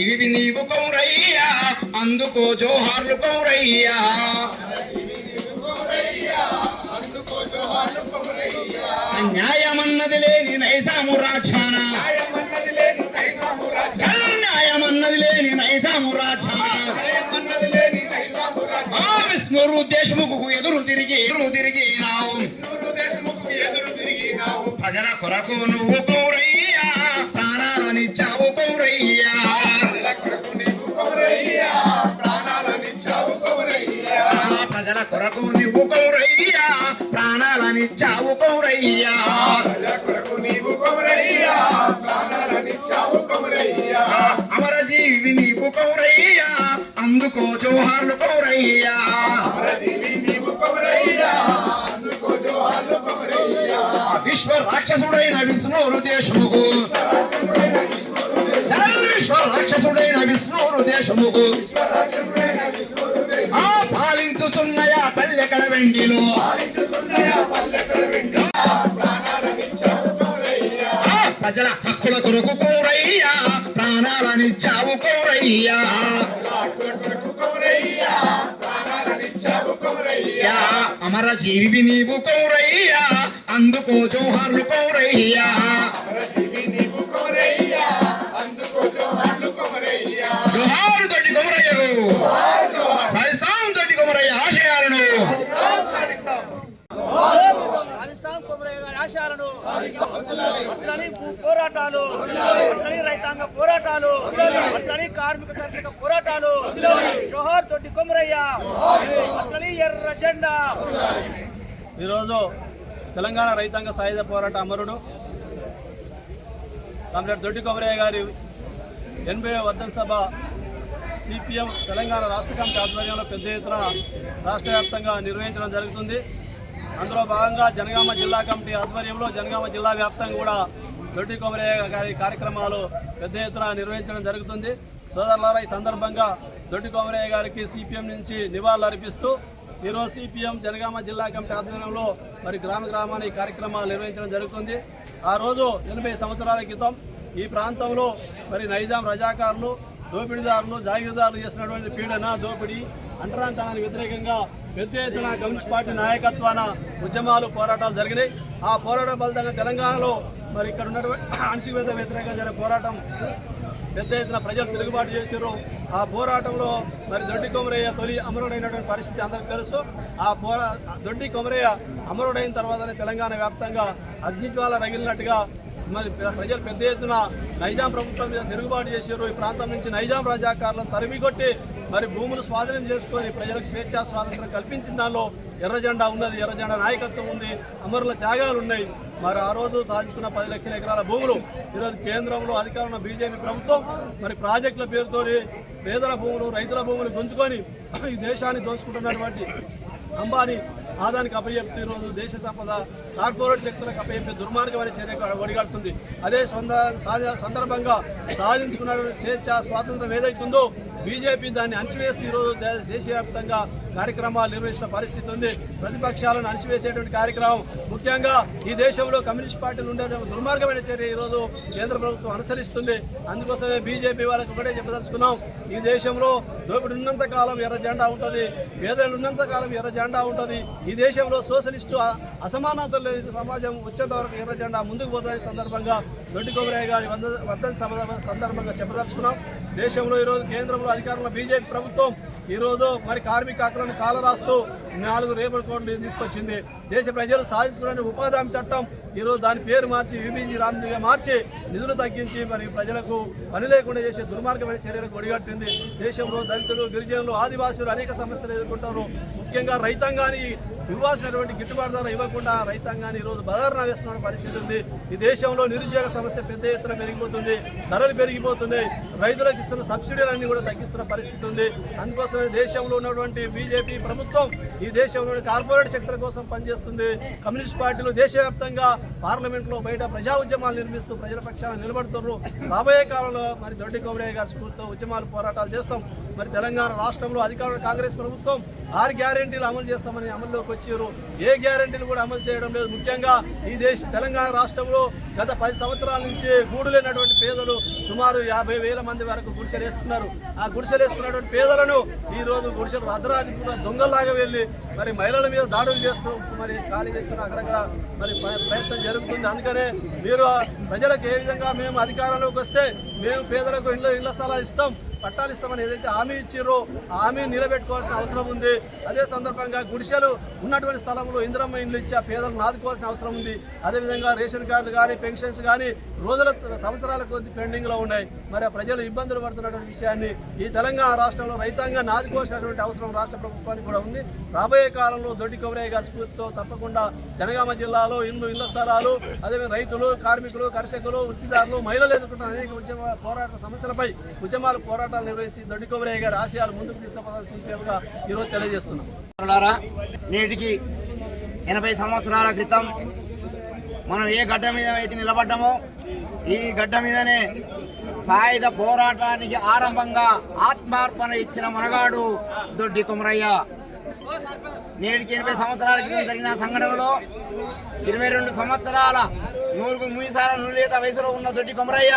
జీవి నీవు కౌరయ్యా అందుకో జోహార్లు కౌరయ్యా న్యాయమన్నది లేని నైజాము రాజాన న్యాయమన్నది లేని నైజాము రాజాన విష్ణురు దేశముఖకు ఎదురు తిరిగినావు ప్రజల కొరకు నువ్వు కౌరయ్యా ప్రాణాలనిచ్చావు కౌరయ్యా ప్రజల కొరకు నువ్వు కౌరయ్యా ప్రాణాలనిచ్చావు కౌరయ్యా అమరజీవి నీవు కౌరయ్యా అందుకో జోహార్లు కౌరయ్యా విశ్వ రాక్షసుడైన విష్ణురు దేశముకు విశ్వ రాక్షసుడైన విష్ణురు దేశముకు పాలించుచున్నయా పల్లెకడ వెండిలో ప్రజల హక్కుల కొరకు కౌరయ్యా ప్రాణాలనిచ్చావు కౌరయ్యా అమర జీవి నీవు కౌరయ్యా అందుకో జోహార్లు కౌరయ్యా జోహారు తోటి కొమరయ్యకు సాధిస్తాం తోటి కొమరయ్య ఆశయాలను పోరాటాలు రైతాంగ పోరాటాలు కార్మిక దర్శక పోరాటాలు జోహార్ తోటి కొమరయ్య ఎర్ర జెండా. ఈరోజు తెలంగాణ రైతాంగ సాయుధ పోరాట అమరుడు కామ్రేడ్ దొడ్డి కొమరయ్య గారి 80వ వర్ధంతి సభ సిపిఎం తెలంగాణ రాష్ట్ర కమిటీ ఆధ్వర్యంలో పెద్ద ఎత్తున రాష్ట్ర వ్యాప్తంగా నిర్వహించడం జరుగుతుంది. అందులో భాగంగా జనగామ జిల్లా కమిటీ ఆధ్వర్యంలో జనగామ జిల్లా వ్యాప్తంగా కూడా దొడ్డి కొమరయ్య గారి కార్యక్రమాలు పెద్ద ఎత్తున నిర్వహించడం జరుగుతుంది. సోదరులారా, ఈ సందర్భంగా దొడ్డి కొమరయ్య గారికి సిపిఎం నుంచి నివాళులు అర్పిస్తూ ఈరోజు సిపిఎం జనగామ జిల్లా కమిటీ ఆధ్వర్యంలో మరి గ్రామాన్ని కార్యక్రమాలు నిర్వహించడం జరుగుతుంది. ఆ రోజు 80 సంవత్సరాల క్రితం ఈ ప్రాంతంలో మరి నైజాం రజాకారులు, దోపిడీదారులు, జాగీర్దారులు చేసినటువంటి పీడన, దోపిడీ, అంటరాంతనానికి వ్యతిరేకంగా పెద్ద ఎత్తున కమ్యూనిస్ట్ పార్టీ నాయకత్వాన ఉద్యమాలు, పోరాటాలు జరిగినాయి. ఆ పోరాటం ఫలితంగా తెలంగాణలో మరి ఇక్కడ ఉన్నటువంటి అణచివేత వ్యతిరేకంగా జరిగే పోరాటం పెద్ద ఎత్తున ప్రజలు తిరుగుబాటు చేశారు. ఆ పోరాటంలో మరి దొడ్డి కొమరయ్య తొలి అమరుడైనటువంటి పరిస్థితి అందరికీ తెలుసు. ఆ దొడ్డి కొమరయ్య అమరుడైన తర్వాతనే తెలంగాణ వ్యాప్తంగా అగ్నిజ్వాల రగిలినట్టుగా మరి ప్రజలు పెద్ద ఎత్తున నైజాం ప్రభుత్వం మీద తిరుగుబాటు చేశారు. ఈ ప్రాంతం నుంచి నైజాం రజాకారులను తరిమికొట్టి మరి భూములు స్వాధీనం చేసుకొని ప్రజలకు స్వేచ్ఛా స్వాతంత్రం కల్పించిన దానిలో ఎర్ర జెండా ఉన్నది, ఎర్ర జెండా నాయకత్వం ఉంది, అమరుల త్యాగాలు ఉన్నాయి. మరి ఆ రోజు సాధించుకున్న 10 లక్షల ఎకరాల భూములు ఈరోజు కేంద్రంలో అధికారంలో బీజేపీ ప్రభుత్వం మరి ప్రాజెక్టుల పేరుతో పేదల భూములు, రైతుల భూములు గుంజుకొని ఈ దేశాన్ని దోచుకుంటున్నటువంటి అంబానీ ఆదానికి అప్పచెప్తే ఈరోజు దేశ సంపద కార్పొరేట్ శక్తులకు అప్పచెప్పే దుర్మార్గమైన చర్య ఒడిగడుతుంది. అదే సందర్భంగా సాధించుకున్నటువంటి స్వేచ్ఛ స్వాతంత్రం ఏదైతుందో బీజేపీ దాన్ని అణచివేసి ఈరోజు దేశవ్యాప్తంగా కార్యక్రమాలు నిర్వహించిన పరిస్థితి ఉంది. ప్రతిపక్షాలను అణచివేసేటువంటి కార్యక్రమం ముఖ్యంగా ఈ దేశంలో కమ్యూనిస్ట్ పార్టీలు ఉండే దుర్మార్గమైన చర్య ఈరోజు కేంద్ర ప్రభుత్వం అనుసరిస్తుంది. అందుకోసమే బీజేపీ వాళ్ళకి ఒకటే చెప్పదలుచుకున్నాం, ఈ దేశంలో దోపిడి ఉన్నంత కాలం ఎర్ర జెండా ఉంటుంది, పేదలు ఉన్నంత కాలం ఎర్ర జెండా ఉంటుంది. ఈ దేశంలో సోషలిస్టు అసమానతలు లేని సమాజం వచ్చేంత వరకు ఎర్ర జెండా ముందుకు పోతున్న సందర్భంగా దొడ్డి కొమరయ్య గారి వర్ధంతి సభ సందర్భంగా చెప్పదలుచుకున్నాం. దేశంలో ఈరోజు కేంద్రంలో అధికారంలో బీజేపీ ప్రభుత్వం ఈరోజు మరి కార్మిక హక్కులను కాలరాస్తూ 4 లేబర్ కోడ్లు తీసుకొచ్చింది. దేశ ప్రజలు సాధించుకునే ఉపాధి హామీ చట్టం ఈరోజు దాని పేరు మార్చి యూబీజీ రామ్జీగా మార్చి నిధులు తగ్గించి మరి ప్రజలకు పని లేకుండా చేసే దుర్మార్గమైన చర్యలకు ఒడిగట్టింది. దేశంలో దళితులు, గిరిజనులు, ఆదివాసులు అనేక సమస్యలు ఎదుర్కొంటారు. ముఖ్యంగా రైతాంగాన్ని ఇవ్వాల్సినటువంటి గిట్టుబాటు ధర ఇవ్వకుండా రైతాంగాన్ని ఈరోజు బదారున వేస్తున్న పరిస్థితి ఉంది. ఈ దేశంలో నిరుద్యోగ సమస్య పెద్ద ఎత్తున పెరిగిపోతుంది, ధరలు పెరిగిపోతున్నాయి, రైతులకు ఇస్తున్న సబ్సిడీలన్నీ కూడా తగ్గిస్తున్న పరిస్థితి ఉంది. అందుకోసమే దేశంలో ఉన్నటువంటి బీజేపీ ప్రభుత్వం ఈ దేశంలోని కార్పొరేట్ శక్తుల కోసం పనిచేస్తుంది. కమ్యూనిస్ట్ పార్టీలు దేశవ్యాప్తంగా పార్లమెంట్లో బయట ప్రజా ఉద్యమాలు నిర్మిస్తూ ప్రజల పక్షాన నిలబడుతున్నారు. రాబోయే కాలంలో మరి దొడ్డి కొమరయ్య గారి స్ఫూర్తితో ఉద్యమాలు, పోరాటాలు చేస్తాం. మరి తెలంగాణ రాష్ట్రంలో అధికారంలో కాంగ్రెస్ ప్రభుత్వం 6 గ్యారెంటీలు అమలు చేస్తామని అమల్లోకి వచ్చారు. ఏ గ్యారెంటీలు కూడా అమలు చేయడం లేదు. ముఖ్యంగా ఈ తెలంగాణ రాష్ట్రంలో గత 10 సంవత్సరాల నుంచి గూడులేనటువంటి పేదలు సుమారు 50,000 మంది వరకు గుడిసెలేస్తున్నారు. ఆ గుడిసెలేస్తున్నటువంటి పేదలను ఈ రోజు గుడిసెలు అర్ధరాత్రి కూడా దొంగల్లాగా వెళ్ళి మరి మహిళల మీద దాడులు చేస్తూ మరి ఖాళీ చేస్తున్న అక్కడక్కడ మరి ప్రయత్నం జరుగుతుంది. అందుకనే మీరు ప్రజలకు ఏ విధంగా మేము అధికారంలోకి వస్తే మేము పేదలకు ఇళ్ల స్థలాలు ఇస్తాం, పట్టాలు ఇస్తామని ఏదైతే హామీ ఇచ్చారో ఆ హామీ నిలబెట్టుకోవాల్సిన అవసరం ఉంది. అదే సందర్భంగా గుడిసెలు ఉన్నటువంటి స్థలంలో ఇందిరమ్మ ఇండ్లు ఇచ్చి ఆ పేదలను ఆదుకోవాల్సిన అవసరం ఉంది. అదేవిధంగా రేషన్ కార్డులు కానీ పెన్షన్స్ కానీ సంవత్సరాల కొద్ది పెండింగ్లో ఉన్నాయి. మరి ఆ ప్రజలు ఇబ్బందులు పడుతున్నటువంటి విషయాన్ని ఈ తెలంగాణ రాష్ట్రంలో రైతాంగాన్ని ఆదుకోవాల్సినటువంటి అవసరం రాష్ట్ర ప్రభుత్వానికి కూడా ఉంది. రాబోయే కాలంలో దొడ్డి కొమరయ్య గారి స్ఫూర్తితో తప్పకుండా జనగామ జిల్లాలో ఇళ్ల స్థలాలు, అదేవిధంగా రైతులు, కార్మికులు, కర్షకులు, వృత్తిదారులు, మహిళలు ఎదుర్కొంటున్న అనేక పోరాట సమస్యలపై పోరాటాలు నిర్వహించి దొడ్డి కొమరయ్య గారి ఆశయాలు ముందుకు తీసుకుపోవాల్సిందిగా ఈరోజు తెలియజేస్తున్నాం. నేటికి 80 సంవత్సరాల క్రితం మనం ఏ గడ్డ మీద అయితే నిలబడ్డామో ఈ గడ్డ మీదనే సాయుధ పోరాటానికి ఆరంభంగా ఆత్మార్పణ ఇచ్చిన మనగాడు దొడ్డి కొమరయ్య. నేటికి 80 సంవత్సరాల క్రితం జరిగిన సంఘటనలో 22 సంవత్సరాల నూలేత వయసులో ఉన్న దొడ్డి కొమరయ్య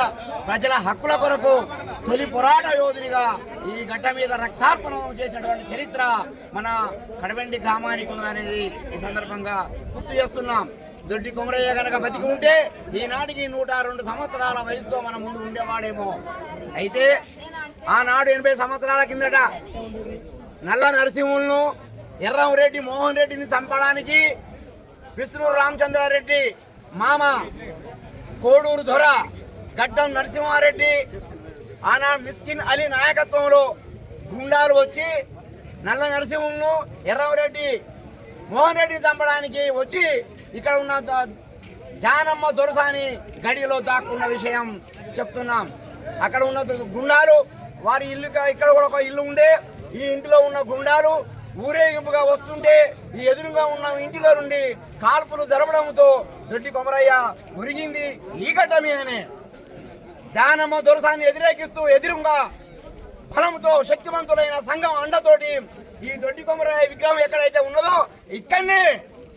ప్రజల హక్కుల కొరకు తొలి పోరాట యోధునిగా ఈ గడ్డ మీద రక్తార్పణం చేసినటువంటి చరిత్ర మన కడవెండి గ్రామానికి ఉన్నదనేది ఈ సందర్భంగా గుర్తు చేస్తున్నాం. దొడ్డి కొమరయ్య కనుక బతికి ఉంటే ఈనాటికి 102 సంవత్సరాల వయసుతో మన ముందు ఉండేవాడేమో. అయితే ఆనాడు 80 సంవత్సరాల కిందట నల్ల నరసింహులను, ఎర్రంరెడ్డి మోహన్ రెడ్డిని చంపడానికి విష్ణు రామచంద్రారెడ్డి మామ కోడూరు దొర గడ్డం నరసింహారెడ్డి ఆనాడు మిస్కిన్ అలీ నాయకత్వంలో గుండాలు వచ్చి నల్ల నరసింహులను, ఎర్రంరెడ్డి మోహన్ రెడ్డిని చంపడానికి వచ్చి ఇక్కడ ఉన్న జానమ్మ దొరసాని గడిలో దాక్కున్న విషయం చెప్తున్నాం. అక్కడ ఉన్న గుండాలు వారి ఇల్లు, ఇక్కడ కూడా ఒక ఇల్లు ఉండే, ఈ ఇంటిలో ఉన్న గుండాలు ఊరేగింపుగా వస్తుంటే ఈ ఎదురుగా ఉన్న ఇంటిలో నుండి కాల్పులు జరపడంతో దొడ్డి కొమరయ్య మురిగింది ఈ గడ్డ మీదనే. జానమ్మ దొరసాన్ని వ్యతిరేకిస్తూ ఎదురుగా బలంతో శక్తివంతులైన సంఘం అండతోటి ఈ దొడ్డి కొమరయ్య విగ్రహం ఎక్కడైతే ఉన్నదో ఇక్కడనే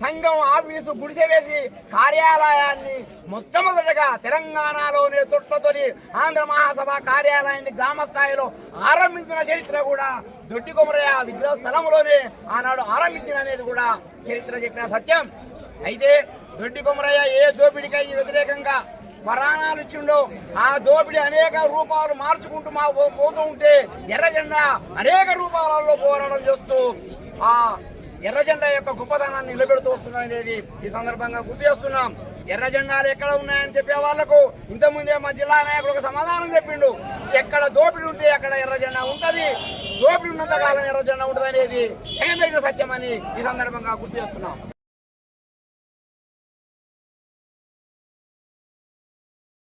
సంఘం ఆఫీసు గుడిసె వేసి కార్యాలయాన్ని మొట్టమొదటిగా తెలంగాణలోనే తొలి ఆంధ్ర మహాసభ కార్యాలయాన్ని గ్రామ స్థాయిలో ఆరంభించిన చరిత్ర కూడా దొడ్డి కొమరయ్య విగ్రహ స్థలంలోనే ఆనాడు ఆరంభించిన అనేది కూడా చరిత్ర చెప్పిన సత్యం. అయితే దొడ్డి కొమరయ్య ఏ దోపిడికై వ్యతిరేకంగా పరాణాలు ఇచ్చిండో ఆ దోపిడీ అనేక రూపాలు మార్చుకుంటూ పోతూ ఉంటే ఎర్ర జెండా అనేక రూపాలలో పోరాటం చేస్తూ ఆ ఎర్ర జెండా యొక్క గొప్పతనాన్ని నిలబెడుతూ వస్తుందనేది ఈ సందర్భంగా గుర్తు చేస్తున్నాం. ఎర్ర జెండాలు ఎక్కడ ఉన్నాయని చెప్పే వాళ్లకు ఇంతకుముందే మా జిల్లా నాయకులకు సమాధానం చెప్పిండు. ఎక్కడ దోపిడీ ఉంటే అక్కడ ఎర్ర జెండా ఉంటది, దోపిడీ ఉన్నంత కాలం ఎర్ర జెండా ఉంటది అనేది సత్యం అని ఈ సందర్భంగా గుర్తు చేస్తున్నాం.